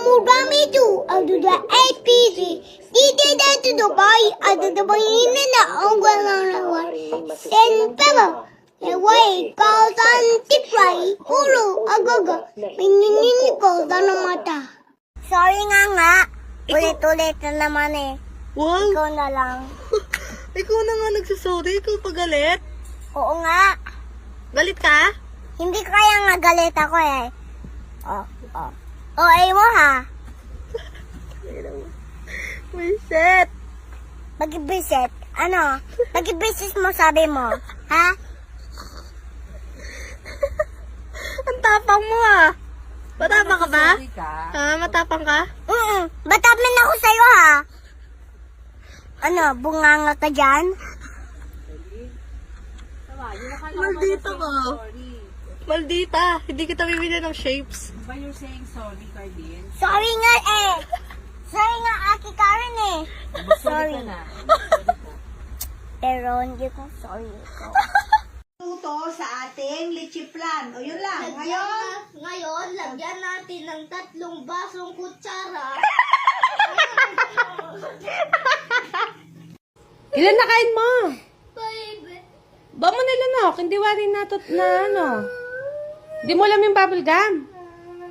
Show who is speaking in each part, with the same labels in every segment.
Speaker 1: Amugami too, under the APC. Did that to Dubai, under the Banana na ang gano'n. Sen Pema, the way goes on tipray, ulo, agaga, pininin ko sa mata. Sorry nga. Ulit-ulit na naman eh.
Speaker 2: Wow!
Speaker 1: Ikaw na lang.
Speaker 2: Ikaw na nga nagsasorry. Ikaw pa galit.
Speaker 1: Oo nga.
Speaker 2: Galit ka?
Speaker 1: Hindi kaya nga galit ako eh. Ay mo ha.
Speaker 2: Reset.
Speaker 1: Mag-visit. Ano? Mag-visit mo sabi mo. Ha?
Speaker 2: Ang tapang mo ah. Matapang ka ba? Matapang ka?
Speaker 1: Batamin ako sa'yo ha. Ano? Bunganga ka dyan?
Speaker 2: Maldita ka. Maldita. Hindi kita bibili ng shapes.
Speaker 3: But you're saying sorry, Cardin?
Speaker 1: Sorry nga eh. Sorry nga Aki Karen eh. Sorry. Pero hindi ko sorry ko.
Speaker 4: Ito sa ating lichiplan. O yun lang.
Speaker 1: Ngayon, lagyan natin ng 3 basong kutsara.
Speaker 2: Ilan na kain mo?
Speaker 1: Baby.
Speaker 2: Ba mo nila na? Hindi wari na ano. Di mo alam yung bubble gum?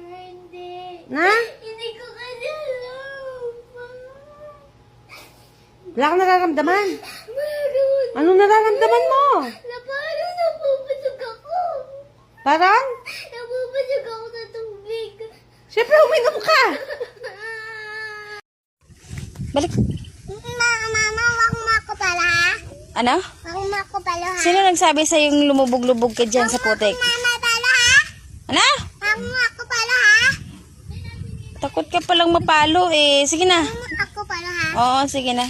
Speaker 1: Hindi.
Speaker 2: Na?
Speaker 1: Hindi ko kanya alam.
Speaker 2: Wala kang nararamdaman.
Speaker 1: Meron.
Speaker 2: Anong nararamdaman mo?
Speaker 1: Na parang napupasok ako.
Speaker 2: Parang?
Speaker 1: Napupasok ako sa tubig.
Speaker 2: Siyempre, uminom ka. Balik.
Speaker 1: Mama, wakma ko pala ha?
Speaker 3: Ano?
Speaker 1: Wakma ko pala ha?
Speaker 3: Sino nagsabi sa yung lumubog-lubog ka dyan sa putik?
Speaker 1: Mama pala ha?
Speaker 3: Ano?
Speaker 1: Wakma ko pala ha?
Speaker 3: Takot ka palang mapalo eh. Sige na.
Speaker 1: Ako pala ha?
Speaker 3: Oo, sige na.